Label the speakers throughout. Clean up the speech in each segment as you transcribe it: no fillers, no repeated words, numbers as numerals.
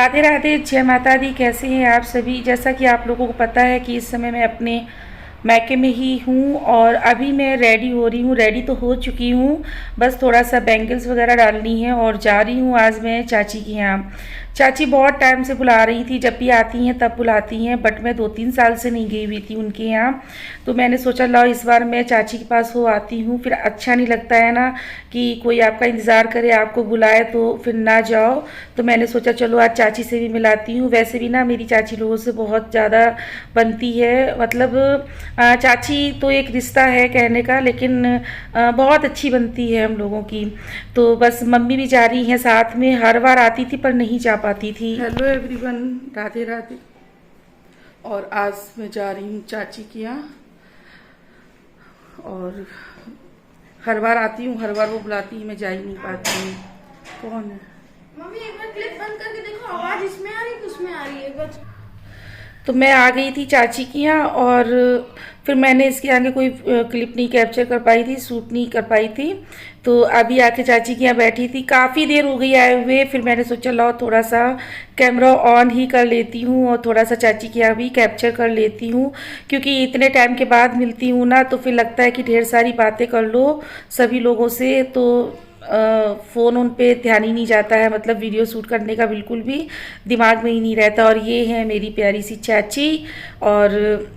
Speaker 1: राधे राधे, जय माता दी। कैसे हैं आप सभी। जैसा कि आप लोगों को पता है कि इस समय मैं अपने मायके में ही हूँ और अभी मैं रेडी हो रही हूँ। रेडी तो हो चुकी हूँ, बस थोड़ा सा बैंगल्स वगैरह डालनी है और जा रही हूँ आज मैं चाची के यहाँ। चाची बहुत टाइम से बुला रही थी, जब भी आती हैं तब बुलाती हैं, बट मैं 2-3 साल से नहीं गई हुई थी उनके यहाँ। तो मैंने सोचा लाओ इस बार मैं चाची के पास हो आती हूँ। फिर अच्छा नहीं लगता है ना कि कोई आपका इंतज़ार करे, आपको बुलाए तो फिर ना जाओ। तो मैंने सोचा चलो आज चाची से भी मिलाती हूँ। वैसे भी ना मेरी चाची लोगों से बहुत ज़्यादा बनती है, मतलब चाची तो एक रिश्ता है कहने का, लेकिन बहुत अच्छी बनती है हम लोगों की। तो बस मम्मी भी जा रही हैं साथ में। हर बार आती थी पर नहीं जा पाती थी। Hello everyone, Radhe Radhe. और आज मैं जा रही हूँ चाची के यहाँ और हर बार आती हूँ, हर बार वो बुलाती है, मैं जा ही नहीं पाती हूँ। कौन है?
Speaker 2: मम्मी एक बार क्लिप बंद करके देखो, आवाज इसमें आ रही है किसमें आ रही है बस।
Speaker 1: तो मैं आ गई थी चाची के यहाँ और फिर मैंने इसके आगे कोई क्लिप नहीं कैप्चर कर पाई थी, शूट नहीं कर पाई थी। तो अभी आके चाची के यहाँ बैठी थी, काफ़ी देर हो गई आए हुए। फिर मैंने सोचा लाओ थोड़ा सा कैमरा ऑन ही कर लेती हूँ और थोड़ा सा चाची के यहाँ भी कैप्चर कर लेती हूँ, क्योंकि इतने टाइम के बाद मिलती हूँ ना, तो फिर लगता है कि ढेर सारी बातें कर लो सभी लोगों से। तो फ़ोन उन पे ध्यान ही नहीं जाता है, मतलब वीडियो शूट करने का बिल्कुल भी दिमाग में ही नहीं रहता। और ये है मेरी प्यारी सी चाची। और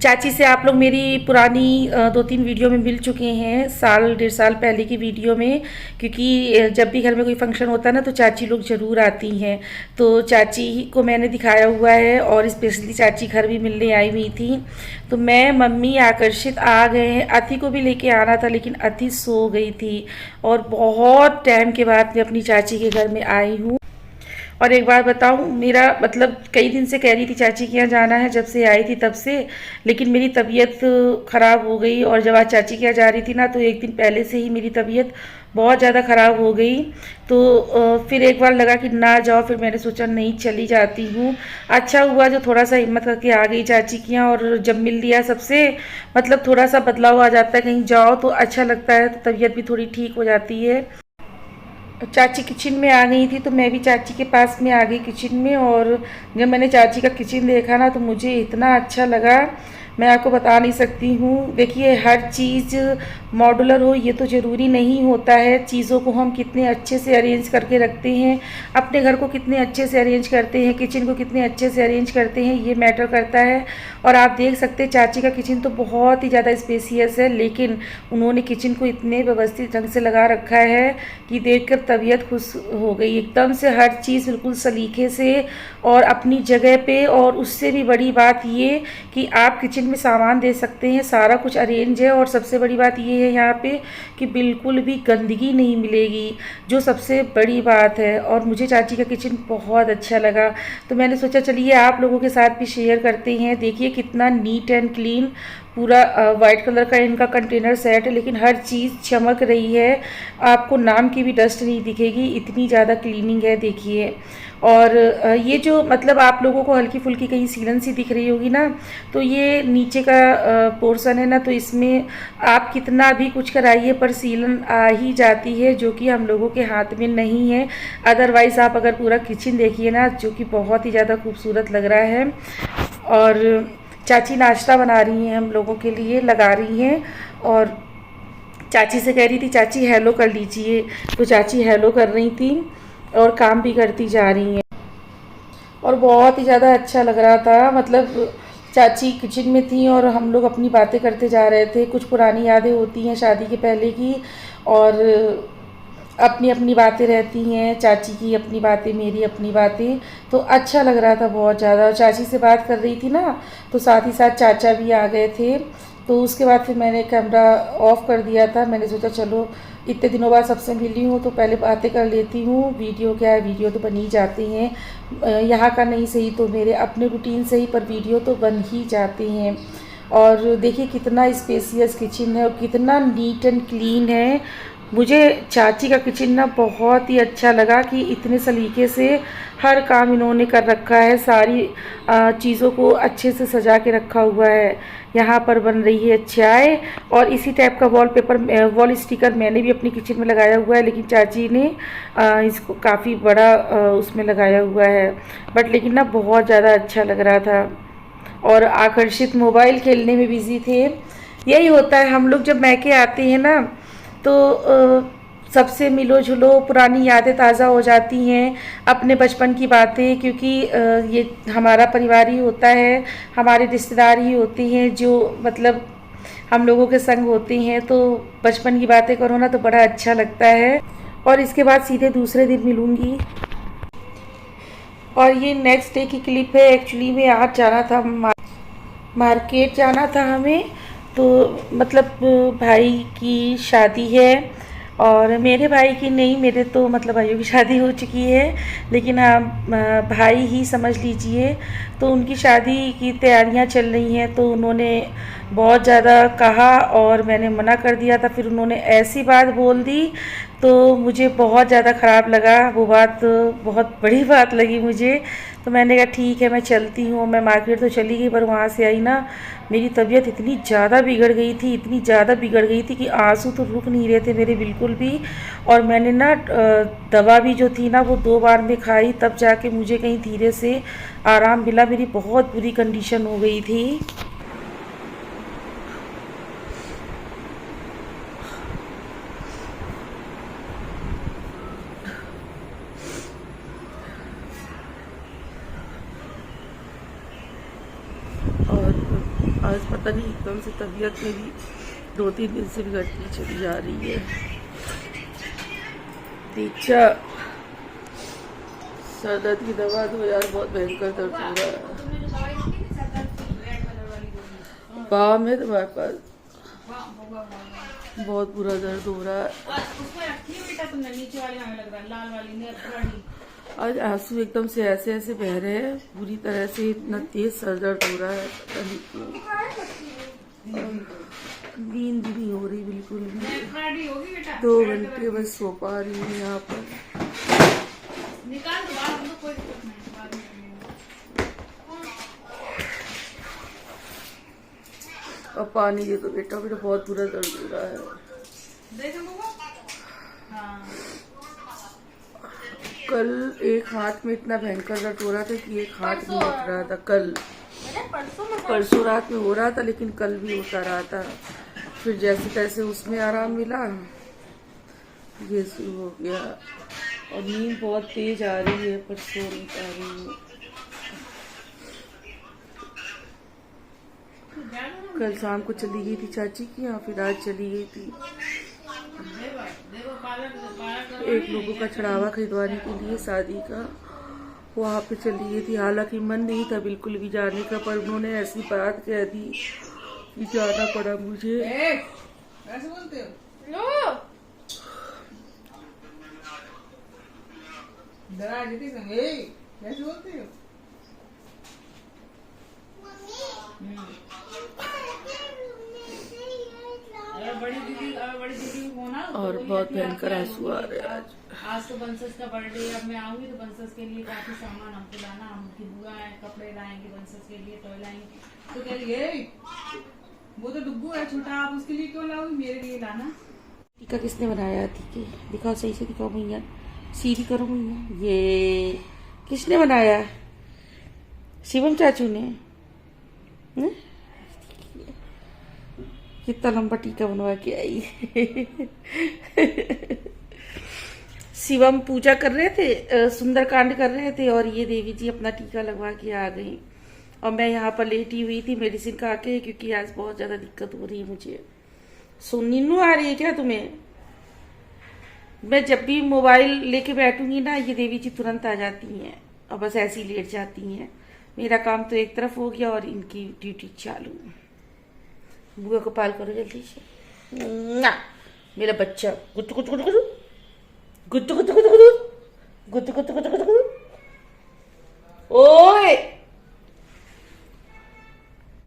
Speaker 1: चाची से आप लोग मेरी पुरानी 2-3 वीडियो में मिल चुके हैं, साल 1.5 साल पहले की वीडियो में, क्योंकि जब भी घर में कोई फंक्शन होता है ना तो चाची लोग ज़रूर आती हैं। तो चाची को मैंने दिखाया हुआ है और स्पेशली चाची घर भी मिलने आई हुई थी। तो मैं, मम्मी, आकर्षित आ गए हैं। अति को भी लेके आना था लेकिन अति सो गई थी और बहुत टाइम के बाद मैं अपनी चाची के घर में आई हूँ। और एक बार बताऊं, मेरा मतलब कई दिन से कह रही थी चाची के यहाँ जाना है, जब से आई थी तब से, लेकिन मेरी तबीयत ख़राब हो गई। और जब आज चाची के यहाँ जा रही थी ना तो एक दिन पहले से ही मेरी तबीयत बहुत ज़्यादा ख़राब हो गई। तो फिर एक बार लगा कि ना जाओ, फिर मैंने सोचा नहीं चली जाती हूँ। अच्छा हुआ जो थोड़ा सा हिम्मत करके आ गई चाची के यहाँ, और जब मिल लिया सबसे, मतलब थोड़ा सा बदलाव आ जाता है, कहीं जाओ तो अच्छा लगता है, तो तबीयत भी थोड़ी ठीक हो जाती है। चाची किचन में आ गई थी तो मैं भी चाची के पास में आ गई किचन में। और जब मैंने चाची का किचन देखा ना तो मुझे इतना अच्छा लगा, मैं आपको बता नहीं सकती हूँ। देखिए, हर चीज़ मॉड्यूलर हो ये तो ज़रूरी नहीं होता है। चीज़ों को हम कितने अच्छे से अरेंज करके रखते हैं, अपने घर को कितने अच्छे से अरेंज करते हैं, किचन को कितने अच्छे से अरेंज करते हैं, ये मैटर करता है। और आप देख सकते हैं चाची का किचन तो बहुत ही ज़्यादा स्पेसियस है, लेकिन उन्होंने किचन को इतने व्यवस्थित ढंग से लगा रखा है कि देखकर तबीयत खुश हो गई एकदम से। हर चीज़ बिल्कुल सलीके से और अपनी जगह पे। और उससे भी बड़ी बात ये कि आप किचन में सामान दे सकते हैं, सारा कुछ अरेंज है। और सबसे बड़ी बात ये है यहाँ पे कि बिल्कुल भी गंदगी नहीं मिलेगी, जो सबसे बड़ी बात है। और मुझे चाची का किचन बहुत अच्छा लगा, तो मैंने सोचा चलिए आप लोगों के साथ भी शेयर करते हैं। देखिए कितना नीट एंड क्लीन, पूरा वाइट कलर का इनका कंटेनर सेट है, लेकिन हर चीज़ चमक रही है, आपको नाम की भी डस्ट नहीं दिखेगी, इतनी ज़्यादा क्लीनिंग है देखिए। और ये जो मतलब आप लोगों को हल्की फुल्की कहीं सीलन सी दिख रही होगी ना, तो ये नीचे का पोर्शन है ना, तो इसमें आप कितना भी कुछ कराइए पर सीलन आ ही जाती है, जो कि हम लोगों के हाथ में नहीं है। अदरवाइज़ आप अगर पूरा किचन देखिए ना, जो कि बहुत ही ज़्यादा खूबसूरत लग रहा है। और चाची नाश्ता बना रही हैं हम लोगों के लिए, लगा रही हैं। और चाची से कह रही थी चाची हेलो कर लीजिए, तो चाची हेलो कर रही थी और काम भी करती जा रही हैं। और बहुत ही ज़्यादा अच्छा लग रहा था, मतलब चाची किचन में थी और हम लोग अपनी बातें करते जा रहे थे। कुछ पुरानी यादें होती हैं शादी के पहले की, और अपनी अपनी बातें रहती हैं, चाची की अपनी बातें, मेरी अपनी बातें। तो अच्छा लग रहा था बहुत ज़्यादा। और चाची से बात कर रही थी ना, तो साथ ही साथ चाचा भी आ गए थे। तो उसके बाद फिर मैंने कैमरा ऑफ़ कर दिया था। मैंने सोचा चलो इतने दिनों बाद सबसे मिली हूँ तो पहले बातें कर लेती हूँ। वीडियो क्या है, वीडियो तो बन ही जाते हैं, यहाँ का नहीं सही तो मेरे अपने रूटीन से ही, पर वीडियो तो बन ही जाते हैं। और देखिए कितना स्पेसियस किचन है और कितना नीट एंड क्लीन है। मुझे चाची का किचन ना बहुत ही अच्छा लगा कि इतने सलीके से हर काम इन्होंने कर रखा है, सारी चीज़ों को अच्छे से सजा के रखा हुआ है। यहाँ पर बन रही है चाय और इसी टाइप का वॉल स्टिकर मैंने भी अपनी किचन में लगाया हुआ है, लेकिन चाची ने इसको काफ़ी बड़ा उसमें लगाया हुआ है। बट लेकिन ना बहुत ज़्यादा अच्छा लग रहा था और आकर्षित मोबाइल खेलने में बिज़ी थे। यही होता है, हम लोग जब मैके आते हैं ना तो सबसे मिलो जुलो, पुरानी यादें ताज़ा हो जाती हैं, अपने बचपन की बातें, क्योंकि ये हमारा परिवार ही होता है, हमारे रिश्तेदार ही होते हैं जो मतलब हम लोगों के संग होते हैं। तो बचपन की बातें करो ना तो बड़ा अच्छा लगता है। और इसके बाद सीधे दूसरे दिन मिलूँगी। और ये नेक्स्ट डे की क्लिप है। एक्चुअली में आज जाना था, मार्केट जाना था हमें, तो मतलब भाई की शादी है और मेरे भाई की नहीं, मेरे तो मतलब भाइयों की शादी हो चुकी है, लेकिन आप भाई ही समझ लीजिए। तो उनकी शादी की तैयारियां चल रही हैं, तो उन्होंने बहुत ज़्यादा कहा और मैंने मना कर दिया था। फिर उन्होंने ऐसी बात बोल दी तो मुझे बहुत ज़्यादा ख़राब लगा, वो बात बहुत बड़ी बात लगी मुझे। तो मैंने कहा ठीक है मैं चलती हूँ। मैं मार्केट तो चली गई, पर वहाँ से आई ना मेरी तबीयत इतनी ज़्यादा बिगड़ गई थी, इतनी ज़्यादा बिगड़ गई थी कि आंसू तो रुक नहीं रहे थे मेरे बिल्कुल भी। और मैंने ना दवा भी जो थी ना वो 2 बार में खाई, तब जाके मुझे कहीं धीरे से आराम मिला। मेरी बहुत बुरी कंडीशन हो गई थी। और आज पता नहीं एकदम से तबीयत मेरी 2-3 दिन से बिगड़ती चली जा रही है। दीक्षा, सर दर्द की दवा दो यार, बहुत भयंकर दर्द हो रहा है। पाँव में तुम्हारे पास बहुत बुरा दर्द हो रहा है। आज आंसू एकदम से ऐसे ऐसे बह रहे हैं पूरी तरह से, इतना तेज सर दर्द हो रहा है, पता नहीं क्यों। नींद भी नहीं हो रही बिल्कुल भी। 2 घंटे बस सो पा रही हूँ यहाँ पर। अब पानी दे दो बेटा, मेरा बहुत बुरा दर्द हो रहा है। कल एक हाथ में इतना भयंकर दर्द हो रहा था कि एक हाथ नहीं उठ रहा था। कल परसों रात में हो रहा था, लेकिन कल भी होता रहा था। फिर जैसे तैसे उसमें आराम मिला, ये शुरू हो गया। और नींद बहुत तेज आ रही है, पर सो नहीं पा रही हूँ। कल शाम को चली गई थी चाची की यहाँ, फिर आज चली गई थी एक लोगों का चढ़ावा खरीदवाने के लिए शादी का, वहाँ पे चली गई थी। हालांकि मन नहीं था बिल्कुल भी जाने का, पर उन्होंने ऐसी बात कह दी कि जाना पड़ा मुझे।
Speaker 3: ऐसे बोलते हो? डरा देती संगे, कैसे बोलते हो? बड़ी दीदी
Speaker 1: और बहुत भयंकर आंसू आ रहे हैं
Speaker 3: आज तो बंसस का बर्थडे, अब मैं आऊंगी तो बंसस के लिए काफी सामान हमको लाना, हमकी बुआ है, कपड़े लाएंगे बंसस के लिए, टॉय लाएंगे। तो कह लिए वो तो डुग्गू है छोटा, आप उसके लिए क्यों लाओगी, मेरे लिए लाना।
Speaker 1: टीका किसने बनाया? थी दिखाओ, सही से दिखाओ भैया, सीधी करो भैया। ये किसने बनाया? शिवम चाचू ने। कितना लंबा टीका बनवा के आई। शिवम पूजा कर रहे थे, सुंदरकांड कर रहे थे, और ये देवी जी अपना टीका लगवा के आ गई। और मैं यहाँ पर लेटी हुई थी मेडिसिन खा के, क्योंकि आज बहुत ज्यादा दिक्कत हो रही है मुझे। नींद आ रही है क्या तुम्हें? मैं जब भी मोबाइल लेके बैठूंगी ना, ये देवी जी तुरंत आ जाती हैं और बस ऐसी लेट जाती हैं। मेरा काम तो एक तरफ हो गया और इनकी ड्यूटी चालू। बुआ को पाल करो जल्दी से। मेरा बच्चा गुत्तु गुत्तु गुत्तु गुत्तु गुत्तु गुत्तु गुत्तु गुत्तु गुत्तु गुत्तु गुत्तु गुत्तु।